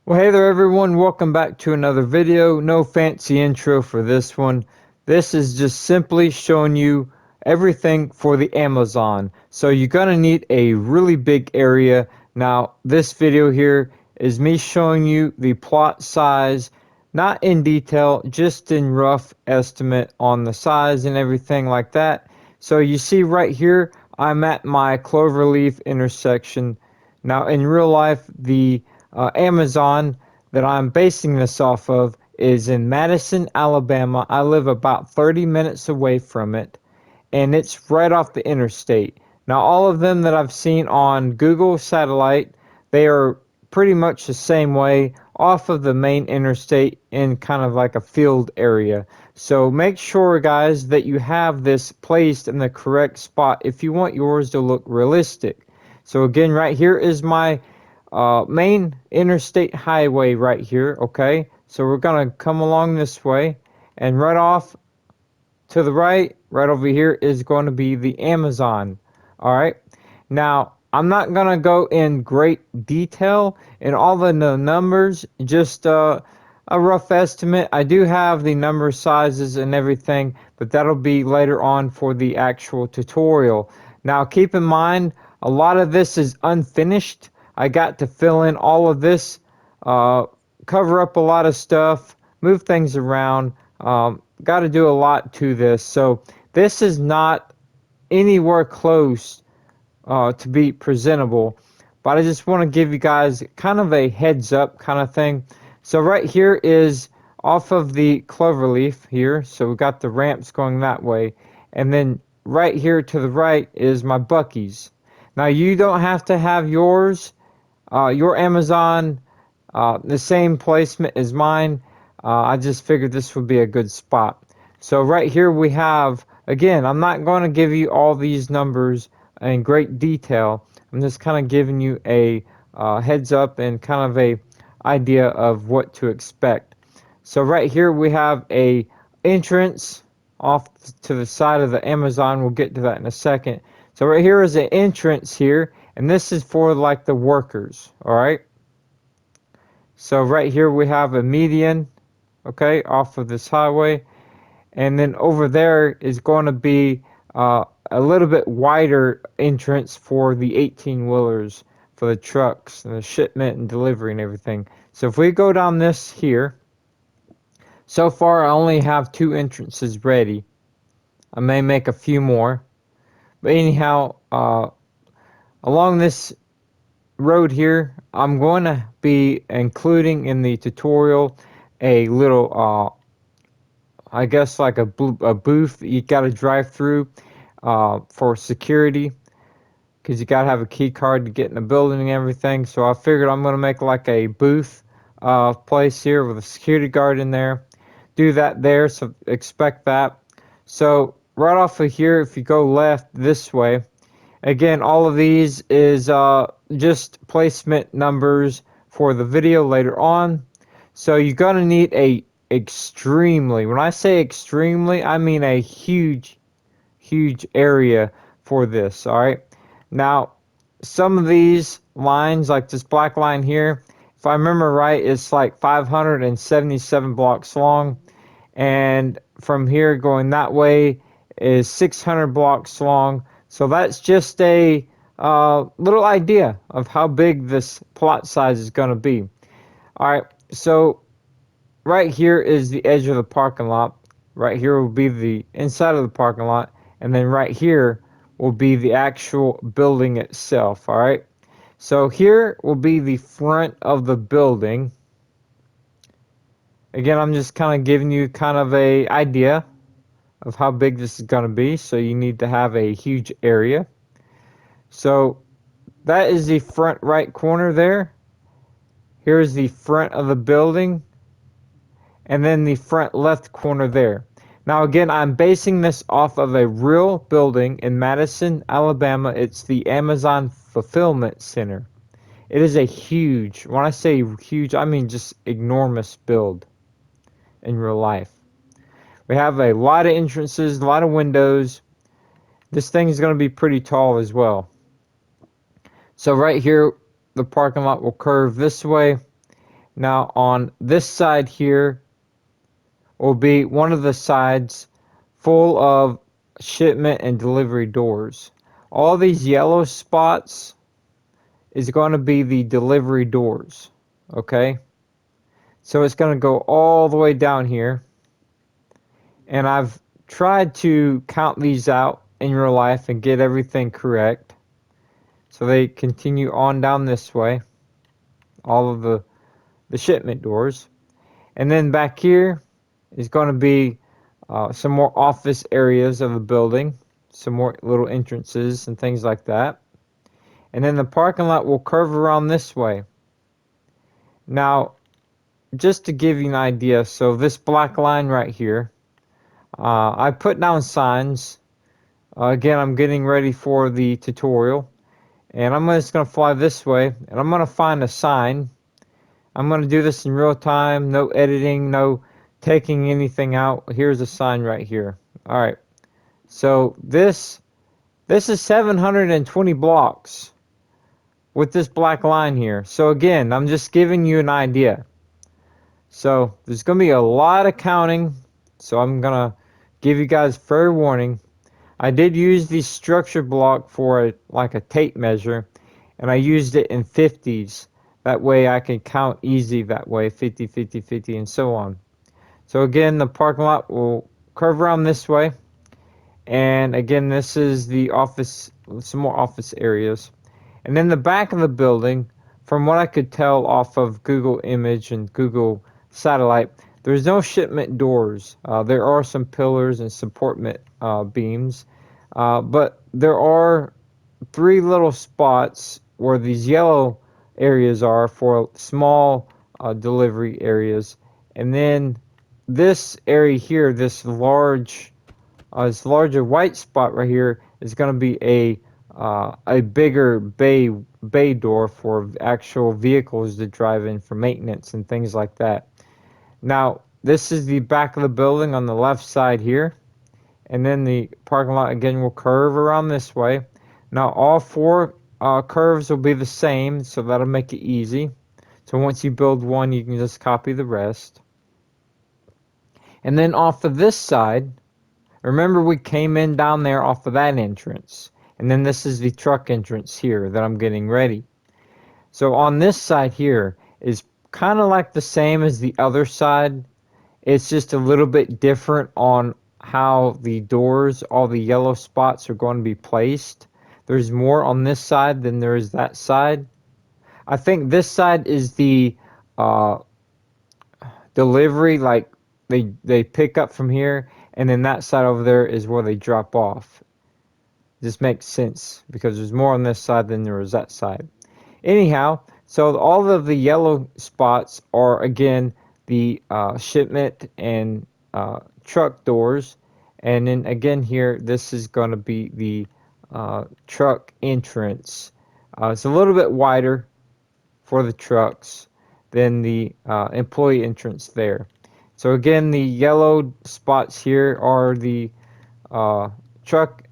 Well, hey there everyone, welcome back to another video. No fancy intro for this one. This is just simply showing you everything for the Amazon. So you're going to need a really big area. Now, this video here is me showing you the plot size, not in detail, just in rough estimate on the size and everything like that. So you see right here, I'm at my cloverleaf intersection. Now, in real life, the Amazon that I'm basing this off of is in Madison, Alabama. I live about 30 minutes away from it, and it's right off the interstate. Now, all of them that I've seen on Google Satellite, they are pretty much the same way off of the main interstate in kind of like a field area. So make sure, guys, that you have this placed in the correct spot if you want yours to look realistic. So again, right here is my main interstate highway right here, okay? So we're gonna come along this way, and right off to the right over here is going to be the Amazon. All right. Now, I'm not going to go in great detail in all the numbers, just a rough estimate. I do have the number sizes and everything, but that'll be later on for the actual tutorial. Now, keep in mind, a lot of this is unfinished. I got to fill in all of this, uh, cover up a lot of stuff, move things around. Got to do a lot to this. So this is not anywhere close to be presentable, but I just want to give you guys kind of a heads up kind of thing. So right here is off of the cloverleaf here. So we got the ramps going that way. And then right here to the right is my Buc-ee's. Now you don't have to have your Amazon, the same placement as mine. I just figured this would be a good spot. So right here we have, again, I'm not going to give you all these numbers in great detail. I'm just kind of giving you a heads up and kind of a idea of what to expect. So right here we have a entrance off to the side of the Amazon. We'll get to that in a second. So right here is an entrance here, and this is for like the workers, all right? So right here we have a median, okay, off of this highway. And then over there is going to be a little bit wider entrance for the 18 wheelers, for the trucks and the shipment and delivery and everything. So if we go down this here, so far I only have two entrances ready. I may make a few more. But anyhow, along this road here, I'm going to be including in the tutorial a little I guess like a booth that you got to drive through for security, because you got to have a key card to get in the building and everything. So I figured I'm going to make like a booth place here with a security guard in there. Do that there, so expect that. So right off of here, if you go left this way, again, all of these is just placement numbers for the video later on. So you're going to need a extremely, when I say extremely, I mean a huge, huge area for this, all right? Now, some of these lines, like this black line here, if I remember right, it's like 577 blocks long, and from here going that way is 600 blocks long. So that's just a little idea of how big this plot size is going to be. All right, so right here is the edge of the parking lot. Right here will be the inside of the parking lot, and then right here will be the actual building itself. All right, so here will be the front of the building. Again, I'm just kind of giving you kind of a idea of how big this is going to be, so you need to have a huge area. So that is the front right corner there. Here's the front of the building, and then the front left corner there. Now again, I'm basing this off of a real building in Madison, Alabama. It's the Amazon Fulfillment Center. It is a huge, when I say huge, I mean just enormous build in real life. We have a lot of entrances, a lot of windows. This thing is going to be pretty tall as well. So right here, the parking lot will curve this way. Now on this side here will be one of the sides full of shipment and delivery doors. All these yellow spots is going to be the delivery doors. Okay, so it's going to go all the way down here, and I've tried to count these out in real life and get everything correct. So they continue on down this way, all of the shipment doors. And then back here is going to be some more office areas of the building, some more little entrances and things like that. And then the parking lot will curve around this way. Now, just to give you an idea, so this black line right here, I put down signs. Again, I'm getting ready for the tutorial. And I'm just going to fly this way, and I'm going to find a sign. I'm going to do this in real time, no editing, no taking anything out. Here's a sign right here. All right. So this is 720 blocks with this black line here. So again, I'm just giving you an idea. So there's going to be a lot of counting. So I'm going to give you guys fair warning. I did use the structure block for like a tape measure, and I used it in 50s. That way I can count easy that way, 50, 50, 50, and so on. So again, the parking lot will curve around this way. And again, this is the office, some more office areas. And then the back of the building, from what I could tell off of Google Image and Google Satellite, there's no shipment doors. There are some pillars and support beams, but there are three little spots where these yellow areas are for small delivery areas. And then this area here, this larger white spot right here is going to be a bigger bay door for actual vehicles to drive in for maintenance and things like that. Now, this is the back of the building on the left side here, and then the parking lot again will curve around this way. Now, all four curves will be the same, so that'll make it easy. So once you build one, you can just copy the rest. And then off of this side, remember we came in down there off of that entrance. And then this is the truck entrance here that I'm getting ready. So on this side here is kind of like the same as the other side. It's just a little bit different on how the doors, all the yellow spots are going to be placed. There's more on this side than there is that side. I think this side is the delivery, like they pick up from here, and then that side over there is where they drop off. This makes sense because there's more on this side than there is that side. Anyhow, so all of the yellow spots are again the shipment and truck doors, and then again here this is going to be the truck entrance. It's a little bit wider for the trucks than the employee entrance there. So again, the yellow spots here are the truck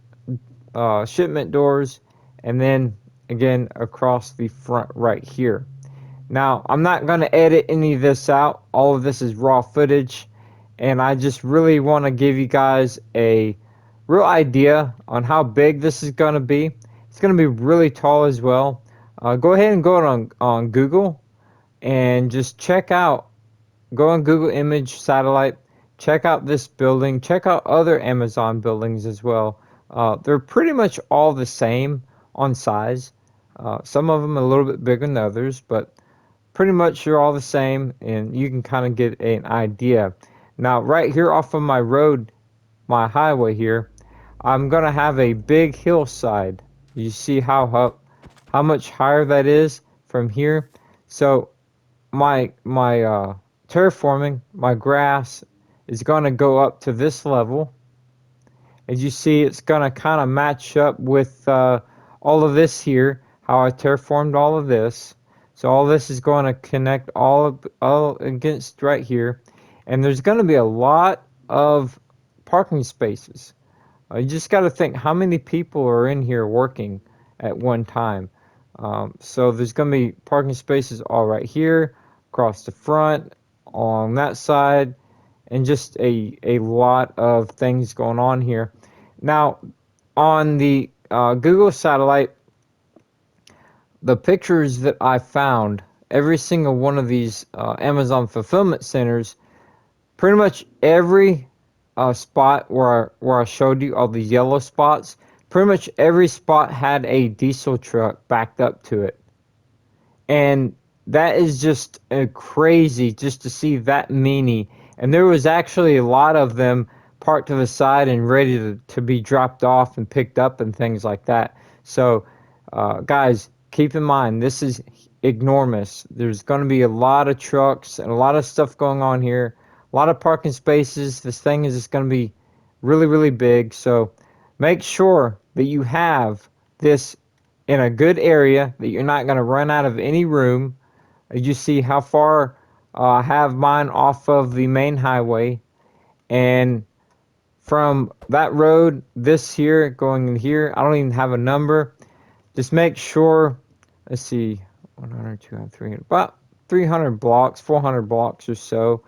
shipment doors, and then again across the front right here. Now, I'm not going to edit any of this out. All of this is raw footage, and I just really want to give you guys a real idea on how big this is going to be. It's going to be really tall as well. Go ahead and go on Google and just go on Google Image Satellite, check out this building, check out other Amazon buildings as well. They're pretty much all the same on size. Some of them a little bit bigger than others, but pretty much they're all the same, and you can kind of get an idea. Now, right here off of my road, my highway here, I'm going to have a big hillside. You see how much higher that is from here? So my terraforming, my grass is going to go up to this level. As you see, it's going to kind of match up with all of this here, how I terraformed all of this. So all this is going to connect all against right here. And there's going to be a lot of parking spaces. You just got to think how many people are in here working at one time. So there's going to be parking spaces all right here, across the front, on that side, and just a lot of things going on here. Now, on the Google satellite, the pictures that I found, every single one of these Amazon fulfillment centers, pretty much every spot where I showed you all the yellow spots, pretty much every spot had a diesel truck backed up to it. And that is just crazy just to see that many. And there was actually a lot of them parked to the side and ready to be dropped off and picked up and things like that. So, guys, keep in mind, this is enormous. There's going to be a lot of trucks and a lot of stuff going on here, a lot of parking spaces. This thing is just going to be really, really big. So make sure that you have this in a good area, that you're not going to run out of any room. You see how far I have mine off of the main highway, and from that road, this here going in here, I don't even have a number. Just make sure, let's see, 100, 200, 300, about 300 blocks, 400 blocks or so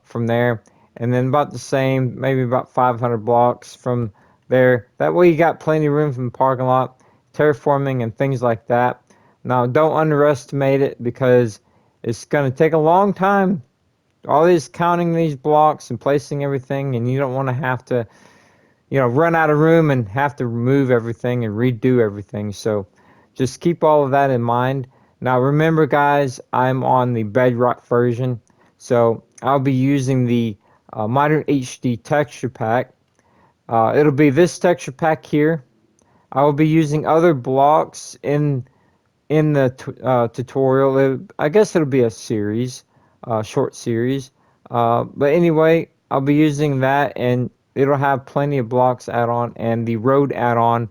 from there. And then about the same, maybe about 500 blocks from there. That way you got plenty of room from the parking lot, terraforming and things like that. Now, don't underestimate it, because it's going to take a long time. All this counting these blocks and placing everything, and you don't want to have to, run out of room and have to remove everything and redo everything. So just keep all of that in mind. Now, remember, guys, I'm on the Bedrock version, so I'll be using the Modern HD texture pack. It'll be this texture pack here. I will be using other blocks in the tutorial. I guess it'll be a series, short series. But anyway, I'll be using that, and it'll have plenty of blocks add-on and the road add-on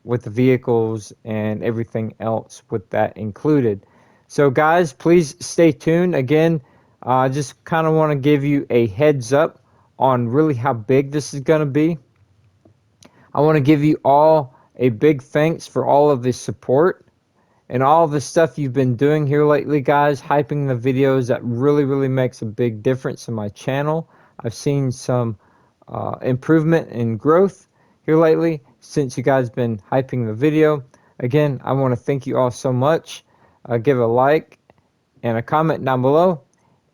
with the vehicles and everything else with that included. So guys, please stay tuned. Again, I just kind of want to give you a heads up on really how big this is going to be. I want to give you all a big thanks for all of the support and all the stuff you've been doing here lately, guys, hyping the videos. That really, really makes a big difference in my channel. I've seen some improvement and growth here lately since you guys been hyping the video. Again, I want to thank you all so much. Give a like and a comment down below,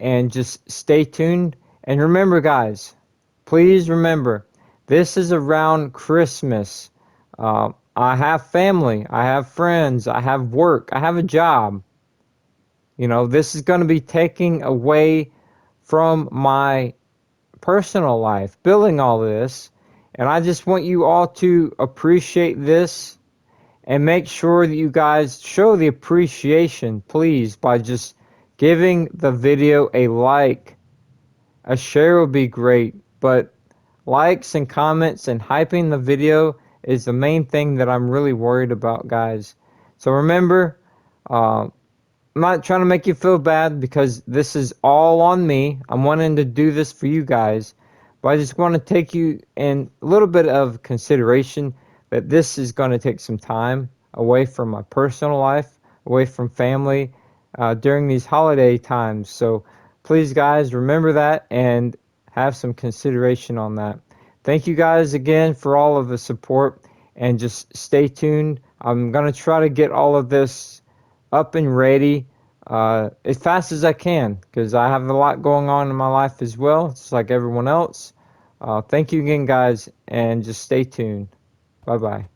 and just stay tuned. And remember, guys, please remember, this is around Christmas. I have family, I have friends, I have work, I have a job. This is going to be taking away from my personal life, building all this. And I just want you all to appreciate this and make sure that you guys show the appreciation, please, by just giving the video a like. A share would be great, but likes and comments and hyping the video is the main thing that I'm really worried about, guys. So remember, I'm not trying to make you feel bad, because this is all on me. I'm wanting to do this for you guys, but I just want to take you in a little bit of consideration that this is going to take some time away from my personal life, away from family during these holiday times. So please, guys, remember that and have some consideration on that. Thank you guys again for all of the support, and just stay tuned. I'm going to try to get all of this up and ready as fast as I can, because I have a lot going on in my life as well, just like everyone else. Thank you again, guys, and just stay tuned. Bye-bye.